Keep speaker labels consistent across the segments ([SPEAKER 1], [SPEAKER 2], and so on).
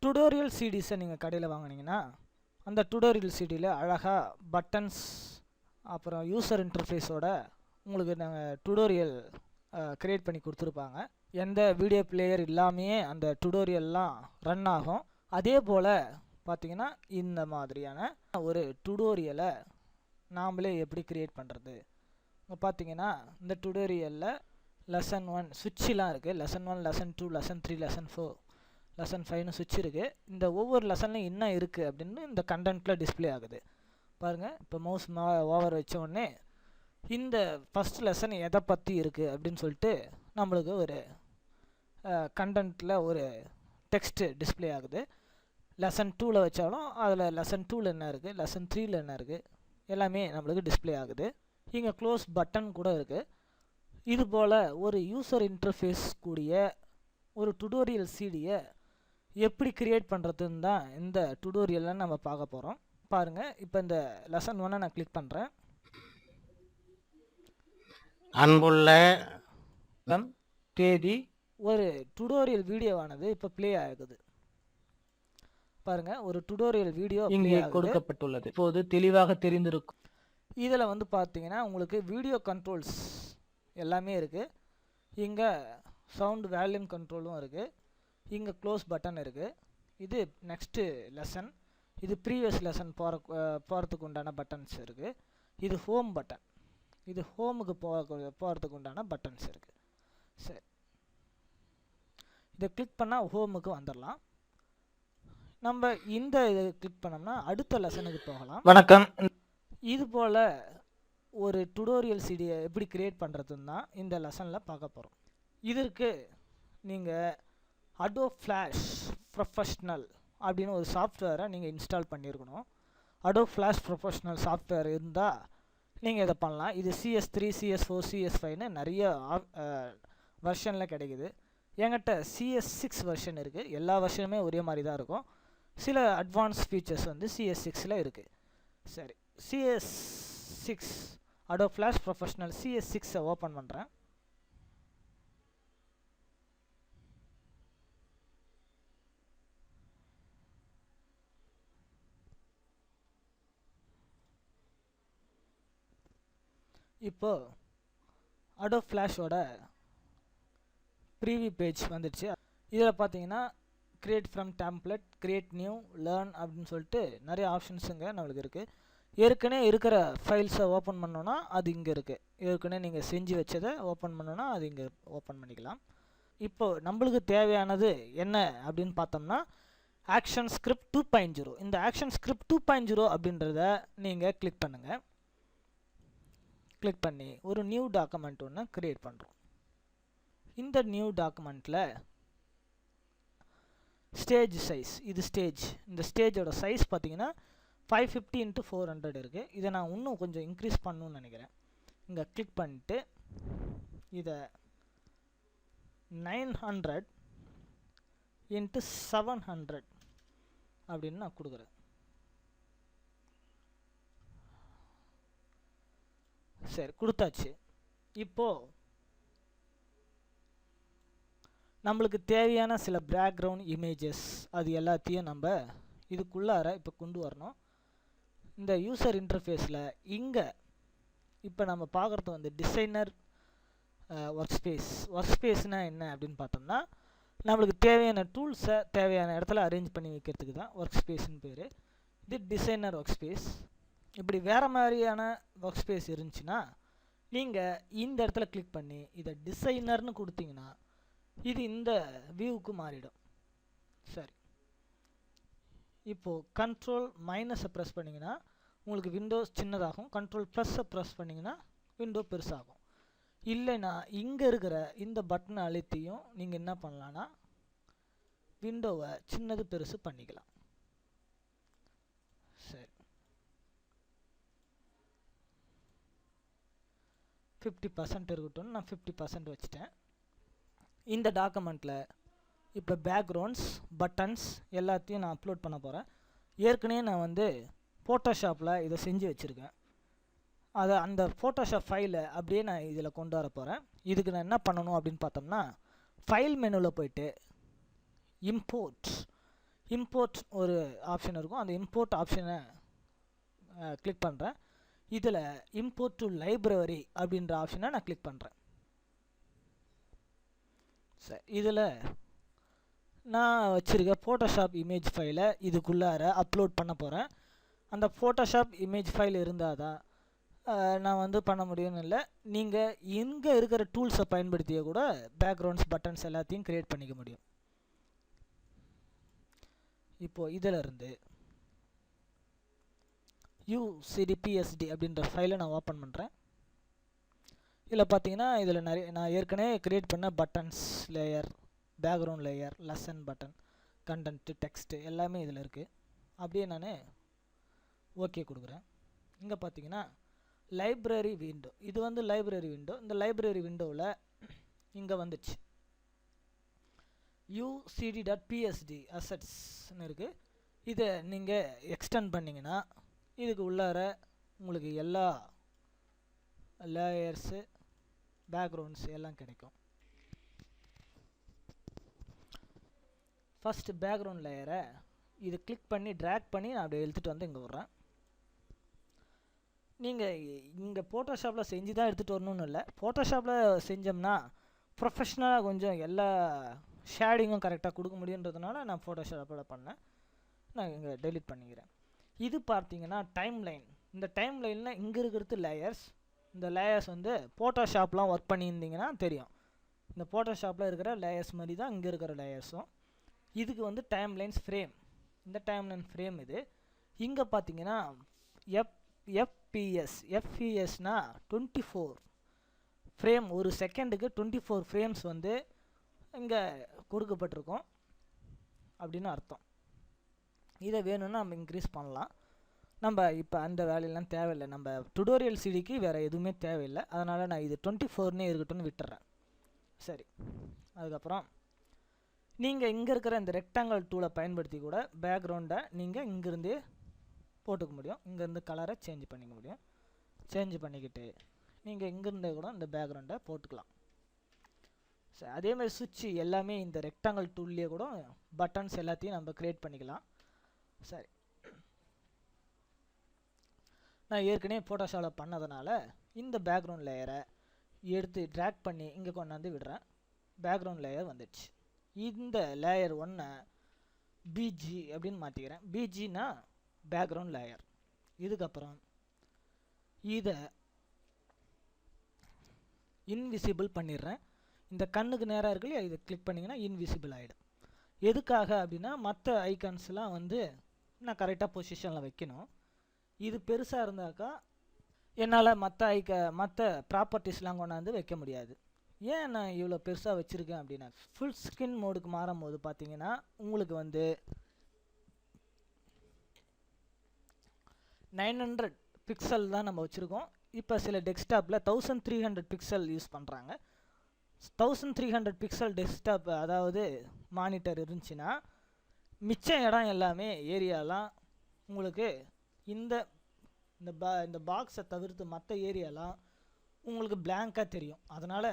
[SPEAKER 1] Tutorial சிடிஸை நீங்கள் கடையில் வாங்கினீங்கன்னா அந்த டுடோரியல் சிடியில் அழகாக பட்டன்ஸ் அப்புறம் யூசர் இன்டர்ஃபேஸோட உங்களுக்கு நாங்கள் டுடோரியல் க்ரியேட் பண்ணி கொடுத்துருப்பாங்க. எந்த வீடியோ பிளேயர் இல்லாமையே அந்த டுடோரியல்லாம் ரன் ஆகும். அதே போல் பார்த்திங்கன்னா இந்த மாதிரியான ஒரு டுடோரியலை நாமளே எப்படி க்ரியேட் பண்ணுறது. பார்த்திங்கன்னா இந்த டுடோரியலில் லெசன் 1 சுவிட்செலாம் இருக்குது. Lesson 1, lesson 2, lesson 3, lesson 4, lesson 5னு சுவிட்ச் இருக்குது. இந்த ஒவ்வொரு லெசன்லையும் என்ன இருக்குது அப்படின்னு இந்த கண்டென்ட்டில் டிஸ்பிளே ஆகுது பாருங்கள். இப்போ மவுஸ் ஓவர் வச்ச உடனே இந்த ஃபஸ்ட் லெசன் எதை பற்றி இருக்குது அப்படின்னு சொல்லிட்டு நம்மளுக்கு ஒரு கண்டென்ட்டில் ஒரு டெக்ஸ்ட்டு டிஸ்பிளே ஆகுது. லெசன் 2ல் வச்சாலும் அதில் லெசன் 2ல் என்ன இருக்குது, லெசன் 3ல் என்ன இருக்குது எல்லாமே நம்மளுக்கு டிஸ்பிளே ஆகுது. இங்கே க்ளோஸ் பட்டன் கூட இருக்குது. இது போல் ஒரு யூசர் இன்டர்ஃபேஸ் கூடிய ஒரு டுடோரியல் சிடியை எப்படி க்ரியேட் பண்ணுறதுன்னு தான் இந்த டுடோரியலில் நம்ம பார்க்க போகிறோம். பாருங்கள், இப்போ இந்த லெசன் 1 நான் கிளிக் பண்ணுறேன்.
[SPEAKER 2] அன்புள்ள
[SPEAKER 1] தேதி ஒரு டுடோரியல் வீடியோவானது இப்போ ப்ளே ஆகுது பாருங்கள். ஒரு டுடோரியல் வீடியோ
[SPEAKER 2] இங்கே கொடுக்கப்பட்டுள்ளது. இப்போது தெளிவாக தெரிந்திருக்கும்.
[SPEAKER 1] இதில் வந்து பார்த்தீங்கன்னா உங்களுக்கு வீடியோ கண்ட்ரோல்ஸ் எல்லாமே இருக்குது. இங்கே சவுண்ட் வால்யூம் கண்ட்ரோலும் இருக்குது. இங்கே க்ளோஸ் பட்டன் இருக்குது. இது நெக்ஸ்ட்டு லெசன், இது ப்ரீவியஸ் லெசன் போகிறதுக்கு உண்டான பட்டன்ஸ் இருக்குது. இது ஹோம் பட்டன், இது ஹோமுக்கு போகிறதுக்கு உண்டான பட்டன்ஸ் இருக்குது. சரி, இதை கிளிக் பண்ணால் ஹோமுக்கு வந்துடலாம். நம்ம இந்த இதை கிளிக் பண்ணோம்னா அடுத்த லெசனுக்கு போகலாம்.
[SPEAKER 2] வணக்கம்.
[SPEAKER 1] இது போல் ஒரு டுடோரியல் சிடியை எப்படி க்ரியேட் பண்ணுறதுன்னு தான் இந்த லெசனில் பார்க்க போகிறோம். இதற்கு நீங்கள் அடோப் ஃப்ளாஷ் ப்ரொஃபஷ்னல் அப்படின்னு ஒரு சாஃப்ட்வேரை நீங்கள் இன்ஸ்டால் பண்ணியிருக்கணும். அடோப் ஃப்ளாஷ் ப்ரொஃபஷ்னல் சாஃப்ட்வேர் இருந்தால் நீங்கள் இதை பண்ணலாம். இது CS3, CS4, CS5ன்னு நிறைய வெர்ஷனில் கிடைக்குது. என்கிட்ட CS6 வெர்ஷன் இருக்குது. எல்லா வெர்ஷனுமே ஒரே மாதிரி தான் இருக்கும். சில அட்வான்ஸ் ஃபீச்சர்ஸ் வந்து CS6ல் இருக்குது. சரி, CS6 அடோப் ஃப்ளாஷ் ப்ரொஃபஷ்னல் CS6ஐ ஓப்பன் பண்ணுறேன். இப்போது அடோப் ஃப்ளாஷோட ப்ரீவியூ பேஜ் வந்துடுச்சு. இதில் பார்த்தீங்கன்னா create from template, create new, learn அப்படின்னு சொல்லிட்டு நிறைய ஆப்ஷன்ஸுங்க நம்மளுக்கு இருக்குது. ஏற்கனவே இருக்கிற ஃபைல்ஸை ஓப்பன் பண்ணோன்னா அது இங்கே இருக்குது. ஏற்கனவே நீங்கள் செஞ்சு வச்சதை ஓப்பன் பண்ணோன்னா அது இங்கே ஓப்பன் பண்ணிக்கலாம். இப்போது நம்மளுக்கு தேவையானது என்ன அப்படின்னு பார்த்தோம்னா ஆக்ஷன் ஸ்கிரிப்ட் 2.0. இந்த ஆக்ஷன் ஸ்கிரிப்ட் 2.0 அப்படின்றத நீங்கள் கிளிக் பண்ணுங்கள். கிளிக் பண்ணி ஒரு நியூ டாக்குமெண்ட் ஒன்று க்ரியேட் பண்ணுறோம். இந்த நியூ டாக்குமெண்ட்டில் ஸ்டேஜ் சைஸ், இது ஸ்டேஜ், இந்த ஸ்டேஜோட சைஸ் பார்த்தீங்கன்னா 550x400 இருக்குது. இதை நான் இன்னும் கொஞ்சம் இன்க்ரீஸ் பண்ணணும்னு நினைக்கிறேன். இங்கே கிளிக் பண்ணிட்டு இதை 900x700 அப்படின்னு நான் கொடுக்குறேன். சரி, கொடுத்தாச்சு. இப்போது நம்மளுக்கு தேவையான சில பேக்ரவுண்ட் இமேஜஸ் அது எல்லாத்தையும் நம்ம இதுக்குள்ளார இப்போ கொண்டு வரணும். இந்த யூசர் இன்டர்ஃபேஸில் இங்கே இப்போ நம்ம பார்க்குறது வந்து டிசைனர் ஒர்க் ஸ்பேஸ்னால் என்ன அப்படின்னு பார்த்தோம்னா நம்மளுக்கு தேவையான டூல்ஸை தேவையான இடத்துல அரேஞ்ச் பண்ணி வைக்கிறதுக்கு தான் ஒர்க் ஸ்பேஸ்னு பேர். இது டிசைனர் ஒர்க் ஸ்பேஸ். இப்படி வேறு மாதிரியான ஒர்க் ஸ்பேஸ் இருந்துச்சுன்னா நீங்கள் இந்த இடத்துல கிளிக் பண்ணி இதை டிசைனர்னு கொடுத்தீங்கன்னா இது இந்த வியூவுக்கு மாறிடும். சரி, இப்போது கண்ட்ரோல் மைனஸை ப்ரெஸ் பண்ணிங்கன்னா உங்களுக்கு விண்டோஸ் சின்னதாகும். கண்ட்ரோல் ப்ளஸ்ஸை ப்ரெஸ் பண்ணிங்கன்னா விண்டோ பெருசாகும். இல்லைன்னா இங்கே இருக்கிற இந்த பட்டனை அழுத்தியும் நீங்கள் என்ன பண்ணலான்னா விண்டோவை சின்னது பெருசு பண்ணிக்கலாம். சரி, 50% இருக்கட்டும், நான் 50% வச்சுட்டேன். இந்த டாக்குமெண்ட்டில் இப்போ பேக்ரவுண்ட்ஸ், பட்டன்ஸ் எல்லாத்தையும் நான் அப்லோட் பண்ண போகிறேன். ஏற்கனவே நான் வந்து ஃபோட்டோஷாப்பில் இதை செஞ்சு வச்சுருக்கேன். அதை அந்த ஃபோட்டோஷாப் ஃபைலை அப்படியே நான் இதில் கொண்டு வர போகிறேன். இதுக்கு நான் என்ன பண்ணணும் அப்படின்னு பார்த்தோம்னா ஃபைல் மெனுவில் போய்ட்டு இம்போர்ட் ஒரு ஆப்ஷன் இருக்கும். அந்த இம்போர்ட் ஆப்ஷனை கிளிக் பண்ணுறேன். இதில் இம்போர்ட் டு லைப்ரரி அப்படின்ற ஆப்ஷனை நான் கிளிக் பண்ணுறேன். சரி, இதில் நான் வச்சுருக்க ஃபோட்டோஷாப் இமேஜ் ஃபைலை இதுக்குள்ளார அப்லோட் பண்ண போகிறேன். அந்த ஃபோட்டோஷாப் இமேஜ் ஃபைல் இருந்தால் தான் நான் வந்து பண்ண முடியும்னு இல்லை. நீங்கள் இங்கே இருக்கிற டூல்ஸை பயன்படுத்திய கூட பேக்ரவுண்ட்ஸ் பட்டன்ஸ் எல்லாத்தையும் க்ரியேட் பண்ணிக்க முடியும். இப்போது இதிலிருந்து UCDPSD அப்படின்ற ஃபைலை நான் ஓப்பன் பண்ணுறேன். இதில் பார்த்தீங்கன்னா இதில் நிறைய நான் ஏற்கனவே க்ரியேட் பண்ண buttons layer, background layer, lesson button, content, text எல்லாமே இதில் இருக்குது. அப்படியே நான் ஓகே கொடுக்குறேன். இங்கே பார்த்தீங்கன்னா லைப்ரரி விண்டோ, இது வந்து லைப்ரரி விண்டோ. இந்த லைப்ரரி விண்டோவில் இங்கே வந்துடுச்சு UCD.PSD அசட்ஸ்ன்னு இருக்குது. இதை நீங்கள் எக்ஸ்டெண்ட் பண்ணிங்கன்னா இதுக்கு உள்ளார உங்களுக்கு எல்லா லேயர்ஸு, பேக்ரவுண்ட்ஸ் எல்லாம் கிடைக்கும். ஃபஸ்ட்டு பேக்ரவுண்ட் லேயரை இது கிளிக் பண்ணி ட்ராக் பண்ணி நான் அப்படியே எடுத்துகிட்டு வந்து இங்கே விட்றேன். நீங்கள் இங்கே ஃபோட்டோஷாப்பில் செஞ்சு தான் எடுத்துகிட்டு வரணும்னு இல்லை. ஃபோட்டோஷாப்பில் செஞ்சோம்னா ப்ரொஃபஷ்னலாக கொஞ்சம் எல்லா ஷேடிங்கும் கரெக்டாக கொடுக்க முடியுன்றதுனால நான் ஃபோட்டோஷாப்பில் பண்ணேன். நான் இங்கே டெலிட் பண்ணிக்கிறேன். இது பார்த்தீங்கன்னா டைம் லைன். இந்த டைம் லைனில் இங்கே இருக்கிறது லேயர்ஸ். இந்த லேயர்ஸ் வந்து ஃபோட்டோஷாப்லாம் ஒர்க் பண்ணியிருந்தீங்கன்னா தெரியும். இந்த ஃபோட்டோஷாப்பில் இருக்கிற லேயர்ஸ் மாதிரி தான் இங்கே இருக்கிற லேயர்ஸும். இதுக்கு வந்து டைம் லைன்ஸ் ஃப்ரேம். இந்த டைம் லைன் ஃப்ரேம் இது. இங்கே பார்த்தீங்கன்னா FPSனா 24 ஃப்ரேம், ஒரு செகண்டுக்கு 24 ஃப்ரேம்ஸ் வந்து இங்கே கொடுக்கப்பட்டிருக்கும் அப்படின்னு அர்த்தம். இதை வேணும்னா நம்ம இன்க்ரீஸ் பண்ணலாம். நம்ம இப்போ அந்த வேலையெல்லாம் தேவையில்லை. நம்ம டுடோரியல் சிடிக்கு வேறு எதுவுமே தேவையில்லை. அதனால் நான் இது 24னே இருக்கட்டும்னு விட்டுறேன். சரி, அதுக்கப்புறம் நீங்கள் இங்கே இருக்கிற இந்த ரெக்டாங்கிள் டூலை பயன்படுத்தி கூட பேக்ரவுண்டை நீங்கள் இங்கேருந்தே போட்டுக்க முடியும். இங்கேருந்து கலரை சேஞ்ச் பண்ணிக்க முடியும். சேஞ்ச் பண்ணிக்கிட்டு நீங்கள் இங்கேருந்தே கூட இந்த பேக்ரவுண்டை போட்டுக்கலாம். சரி, அதேமாதிரி சுவிட்சு எல்லாமே இந்த ரெக்டாங்கிள் டூல்லையே கூட பட்டன்ஸ் எல்லாத்தையும் நம்ம க்ரியேட் பண்ணிக்கலாம். சரி, நான் ஏற்கனவே ஃபோட்டோஷாப்பில் பண்ணதுனால இந்த பேக்ரவுண்ட் லேயரை எடுத்து ட்ராக் பண்ணி இங்கே கொண்டாந்து விடுறேன். பேக்ரவுண்ட் லேயர் வந்துடுச்சு. இந்த லேயர் 1 BG அப்படின்னு மாற்றிக்கிறேன். BGனா பேக்ரவுண்ட் லேயர். இதுக்கப்புறம் இதை இன்விசிபிள் பண்ணிடுறேன். இந்த கண்ணுக்கு நேராக இருக்கு இல்லையா, இதை கிளிக் பண்ணிங்கன்னா இன்விசிபிள் ஆகிடும். எதுக்காக அப்படின்னா மற்ற ஐக்கான்ஸ்லாம் வந்து நான் கரெக்டாக பொசிஷனில் வைக்கணும். இது பெருசாக இருந்தாக்கா என்னால் மற்ற ப்ராப்பர்ட்டிஸ்லாம் கொண்டாந்து வைக்க முடியாது. ஏன் நான் இவ்வளோ பெருசாக வச்சுருக்கேன் அப்படின்னா, ஃபுல் ஸ்க்ரீன் மோடுக்கு மாறும்போது பார்த்தீங்கன்னா உங்களுக்கு வந்து 900 பிக்சல் தான் நம்ம வச்சுருக்கோம். இப்போ சில டெஸ்க்டாப்பில் 1300 பிக்சல் யூஸ் பண்ணுறாங்க. 1300 பிக்சல் டெஸ்க்டாப் அதாவது மானிட்டர் இருந்துச்சுன்னா மிச்ச இடம் எல்லாமே ஏரியாலாம் உங்களுக்கு இந்த பாக்ஸை தவிர்த்து மற்ற ஏரியாலாம் உங்களுக்கு பிளாங்காக தெரியும். அதனால்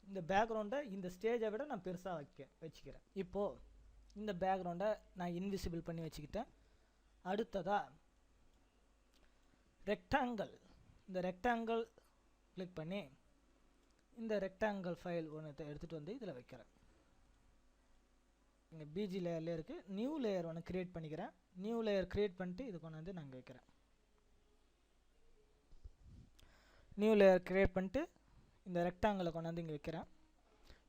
[SPEAKER 1] இந்த பேக்ரவுண்டை இந்த ஸ்டேஜை விட நான் பெருசாக வச்சுக்கிறேன். இப்போது இந்த பேக்ரவுண்டை நான் இன்விசிபிள் பண்ணி வச்சுக்கிட்டேன். அடுத்ததாக ரெக்டாங்கிள், இந்த ரெக்டாங்கிள் கிளிக் பண்ணி இந்த ரெக்டாங்கிள் ஃபைல் ஒன்று எடுத்துகிட்டு வந்து இதில் வைக்கிறேன். இங்கே பிஜி லேயர்லேயே இருக்குது. நியூ லேயர் ஒன்று க்ரியேட் பண்ணிக்கிறேன். நியூ லேயர் க்ரியேட் பண்ணிட்டு இது கொண்டு வந்து நான் இங்கே வைக்கிறேன். நியூ லேயர் க்ரியேட் பண்ணிட்டு இந்த ரெக்டாங்கிளை கொண்டாந்து இங்கே வைக்கிறேன்.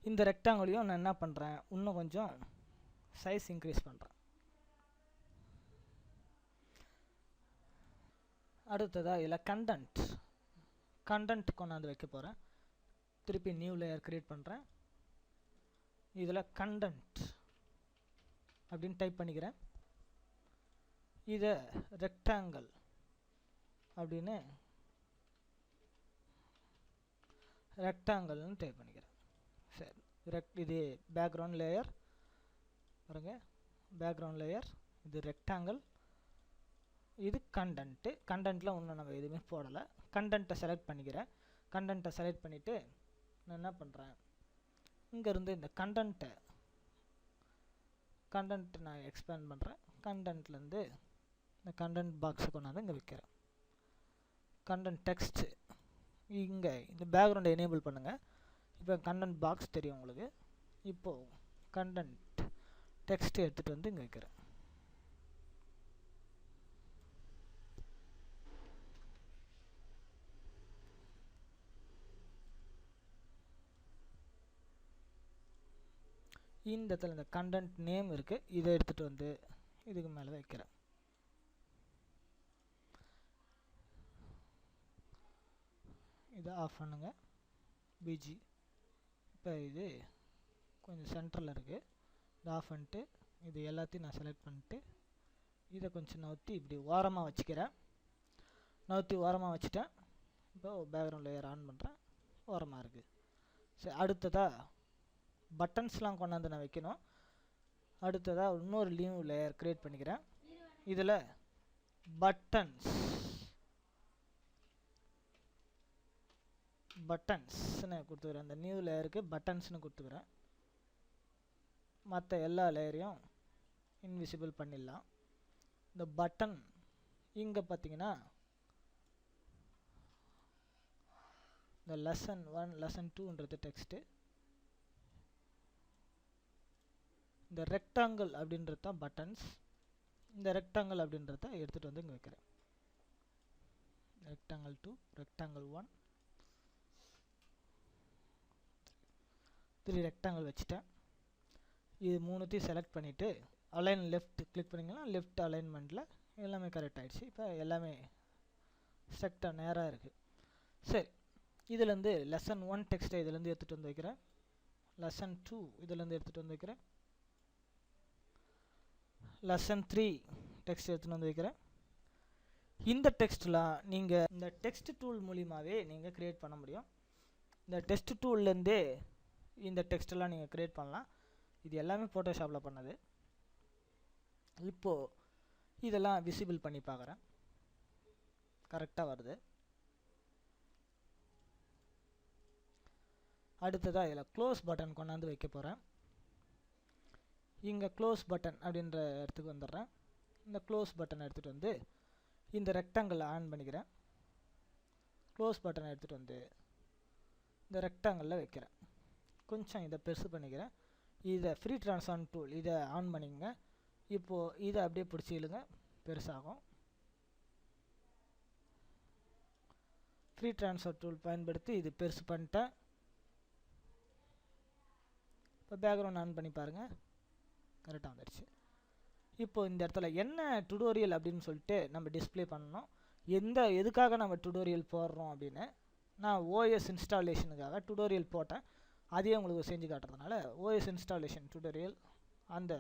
[SPEAKER 1] இந்த ரெக்டாங்கிளையும் நான் என்ன பண்ணுறேன், இன்னும் கொஞ்சம் சைஸ் இன்க்ரீஸ் பண்ணுறேன். அடுத்ததாக இதில் கண்டென்ட் கொண்டாந்து வைக்க போகிறேன். திருப்பி நியூ லேயர் க்ரியேட் பண்ணுறேன். இதில் கண்டென்ட் அப்படின்னு டைப் பண்ணிக்கிறேன். இதை ரெக்டாங்கிள் அப்படின்னு ரெக்டாங்கிள்னு டைப் பண்ணிக்கிறேன். சரி, இது பேக்ரவுண்ட் லேயர் பாருங்க, பேக்ரவுண்ட் லேயர், இது ரெக்டாங்கிள், இது கண்டென்ட்டில் ஒன்றும் நம்ம எதுவுமே போடலை. கண்டென்ட்டை செலக்ட் பண்ணிக்கிறேன். கண்டென்ட்டை செலக்ட் பண்ணிவிட்டு நான் என்ன பண்ணுறேன், இங்கேருந்து இந்த கண்டென்ட் நான் எக்ஸ்பேண்ட் பண்ணுறேன். கண்டென்ட்லேருந்து இந்த கண்டென்ட் பாக்ஸை கொண்டாந்து இங்கே வைக்கிறேன். கண்டென்ட் டெக்ஸ்ட்டு இங்கே இந்த பேக்ரவுண்டை எனேபிள் பண்ணுங்கள். இப்போ கண்டென்ட் பாக்ஸ் தெரியும் உங்களுக்கு. இப்போது கண்டென்ட் டெக்ஸ்ட் எடுத்துகிட்டு வந்து இங்கே வைக்கிறேன். இந்த இடத்துல இந்த கண்டென்ட் நேம் இருக்குது, இதை எடுத்துகிட்டு வந்து இதுக்கு மேலே வைக்கிறேன். இதை ஆஃப் பண்ணுங்க. பிஜி இப்போ இது கொஞ்சம் சென்டரில் இருக்குது. இதை ஆஃப் பண்ணிட்டு இது எல்லாத்தையும் நான் செலக்ட் பண்ணிட்டு இதை கொஞ்சம் நவுத்தி இப்படி ஓரமாக வச்சுக்கிறேன். நவுத்தி ஓரமாக வச்சுட்டேன். இப்போ பேக்ரவுண்ட் லேயர் ஆன் பண்ணுறேன். ஓரமாக இருக்குது. சரி, அடுத்ததாக பட்டன்ஸ்லாம் கொண்டாந்து நான் வைக்கணும். அடுத்ததாக இன்னொரு நியூ லேயர் க்ரியேட் பண்ணிக்கிறேன். இதில் பட்டன்ஸ்னு கொடுத்துக்கிறேன். அந்த நியூ லேயருக்கு பட்டன்ஸ்னு கொடுத்துக்கிறேன். மற்ற எல்லா லேயரையும் இன்விசிபிள் பண்ணிடலாம். இந்த பட்டன் இங்கே பார்த்தீங்கன்னா இந்த லெசன் 1 லெசன் 2ன்றது டெக்ஸ்ட்டு. இந்த ரெக்டாங்கிள் அப்படின்றது தான் பட்டன்ஸ். இந்த ரெக்டாங்கிள் அப்படின்றத எடுத்துகிட்டு வந்து இங்கே வைக்கிறேன். ரெக்டாங்கிள் 2, ரெக்டாங்கிள் 1, 3 ரெக்டாங்கிள் வச்சுட்டேன். இது மூணுத்தையும் செலக்ட் பண்ணிவிட்டு அலைன் லெஃப்ட் கிளிக் பண்ணிங்கன்னா லெஃப்ட் அலைன்மெண்ட்டில் எல்லாமே கரெக்ட் ஆகிடுச்சு. இப்போ எல்லாமே செக்டாக நேராக இருக்குது. சரி, இதுலேருந்து லெசன் 1 டெக்ஸ்ட்டை இதுலேருந்து எடுத்துகிட்டு வந்து வைக்கிறேன். லெசன் 2 இதுலேருந்து எடுத்துகிட்டு வந்து வைக்கிறேன். லெசன் 3 டெக்ஸ்ட் எடுத்துகிட்டு வந்து வைக்கிறேன். இந்த டெக்ஸ்ட்லாம் நீங்கள் இந்த டெக்ஸ்ட் டூல் மூலியமாகவே நீங்கள் க்ரியேட் பண்ண முடியும். இந்த டெக்ஸ்ட் டூல்லேருந்தே இந்த டெக்ஸ்ட்டெல்லாம் நீங்கள் க்ரியேட் பண்ணலாம். இது எல்லாமே ஃபோட்டோஷாப்பில் பண்ணது. இப்போது இதெல்லாம் விசிபிள் பண்ணி பார்க்குறேன். கரெக்டாக வருது. அடுத்ததாக இதில் க்ளோஸ் பட்டன் கொண்டாந்து வைக்க போகிறேன். இங்கே க்ளோஸ் பட்டன் அப்படின்ற இடத்துக்கு வந்துடுறேன். இந்த க்ளோஸ் பட்டன் எடுத்துகிட்டு வந்து இந்த ரெக்டாங்கிளில் ஆன் பண்ணிக்கிறேன். க்ளோஸ் பட்டனை எடுத்துகிட்டு வந்து இந்த ரெக்டாங்கிளில் வைக்கிறேன். கொஞ்சம் இதை பெருசு பண்ணிக்கிறேன். இதை ஃப்ரீ ட்ரான்ஸ்ஃபார்ம் டூல் இதை ஆன் பண்ணிங்க. இப்போது இதை அப்படியே பிடிச்சி இழுங்க, பெருசாகும். ஃப்ரீ ட்ரான்ஸ்ஃபர் டூல் பயன்படுத்தி இது பெருசு பண்ணிட்டேன். இப்போ பேக்ரவுண்ட் ஆன் பண்ணி பாருங்கள், கரெக்டாக வந்துடுச்சு. இப்போது இந்த இடத்துல என்ன டுடோரியல் அப்படின்னு சொல்லிட்டு நம்ம டிஸ்பிளே பண்ணணும். எதுக்காக நம்ம டுடோரியல் போடுறோம் அப்படின்னு நான் ஓஎஸ் இன்ஸ்டாலேஷனுக்காக டுடோரியல் போட்டேன். அதையே உங்களுக்கு செஞ்சு காட்டுறதுனால ஓஎஸ் இன்ஸ்டாலேஷன் டுடோரியல் அந்த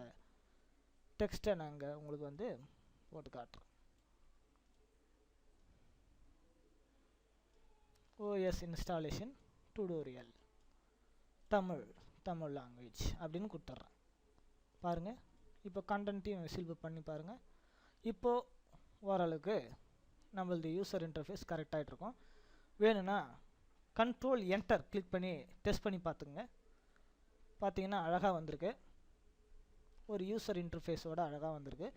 [SPEAKER 1] டெக்ஸ்ட்டை நாங்கள் உங்களுக்கு வந்து போட்டு காட்டுறோம். OS installation tutorial Tamil language அப்படின்னு கொடுத்துட்றேன். பாருங்கள், இப்போ கண்டென்ட்டையும் விசிபிள் பண்ணி பாருங்கள். இப்போது ஓரளவுக்கு நம்மளது யூசர் இன்டர்ஃபேஸ் கரெக்டாகிட்ருக்கோம். வேணும்னா கண்ட்ரோல் என்டர் கிளிக் பண்ணி டெஸ்ட் பண்ணி பார்த்துங்க. பார்த்தீங்கன்னா அழகாக வந்திருக்கு. ஒரு யூசர் இன்டர்ஃபேஸோடு அழகாக வந்திருக்கு.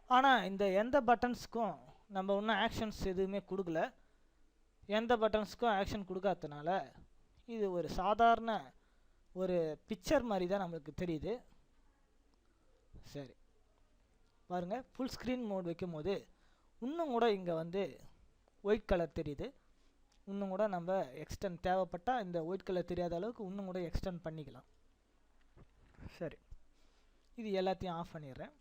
[SPEAKER 1] ஆனால் இந்த எந்த பட்டன்ஸுக்கும் நம்ம இன்னும் ஆக்ஷன்ஸ் எதுவுமே கொடுக்கல. எந்த பட்டன்ஸுக்கும் ஆக்ஷன் கொடுக்காததுனால இது ஒரு சாதாரண ஒரு பிக்சர் மாதிரி தான் நம்மளுக்கு தெரியுது. சரி பாருங்கள், ஃபுல் ஸ்க்ரீன் மோட் வைக்கும் போது இன்னும் கூட இங்கே வந்து ஒயிட் கலர் தெரியுது. இன்னும் கூட நம்ம எக்ஸ்டெண்ட் தேவைப்பட்டால் இந்த ஒயிட் கலர் தெரியாத அளவுக்கு இன்னும் கூட எக்ஸ்டெண்ட் பண்ணிக்கலாம். சரி, இது எல்லாத்தையும் ஆஃப் பண்ணிடுறேன்.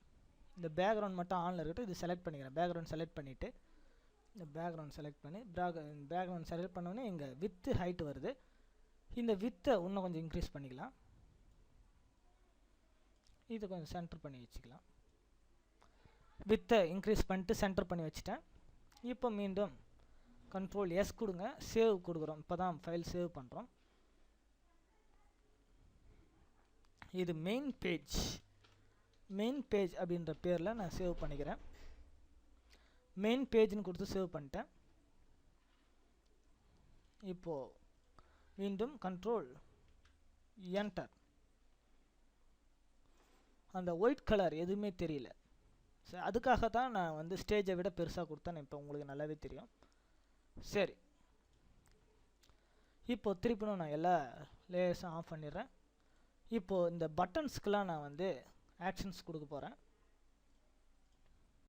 [SPEAKER 1] இந்த பேக்ரவுண்ட் மட்டும் ஆனில் இருக்கட்டும். இது செலக்ட் பண்ணிக்கிறேன். பேக்ரவுண்ட் செலக்ட் பண்ணிவிட்டு இந்த பேக்ரவுண்ட் செலக்ட் பண்ணி பேக்ரவுண்ட் செலக்ட் பண்ணோன்னே இங்கே வித்து ஹைட் வருது. இந்த வித்தை இன்னும் கொஞ்சம் இன்க்ரீஸ் பண்ணிக்கலாம். இதை கொஞ்சம் சென்டர் பண்ணி வச்சுக்கலாம். வித்தை இன்க்ரீஸ் பண்ணிட்டு சென்டர் பண்ணி வச்சுட்டேன். இப்போ மீண்டும் கண்ட்ரோல் எஸ் கொடுங்க, சேவ் கொடுக்குறோம். இப்போ தான் ஃபைல் சேவ் பண்ணுறோம். இது மெயின் பேஜ் அப்படின்ற பேரில் நான் சேவ் பண்ணிக்கிறேன். மெயின் பேஜ்னு கொடுத்து சேவ் பண்ணிட்டேன். இப்போது மீண்டும் கண்ட்ரோல் என்டர். அந்த ஒயிட் கலர் எதுவுமே தெரியல. சரி, அதுக்காக தான் நான் வந்து ஸ்டேஜை விட பெருசாக கொடுத்தேன். இப்போ உங்களுக்கு நல்லாவே தெரியும். சரி, இப்போது திருப்பினும் நான் எல்லா லேயர்ஸும் ஆஃப் பண்ணிடுறேன். இப்போது இந்த பட்டன்ஸ்க்கெலாம் நான் வந்து ஆக்ஷன்ஸ் கொடுக்க போகிறேன்.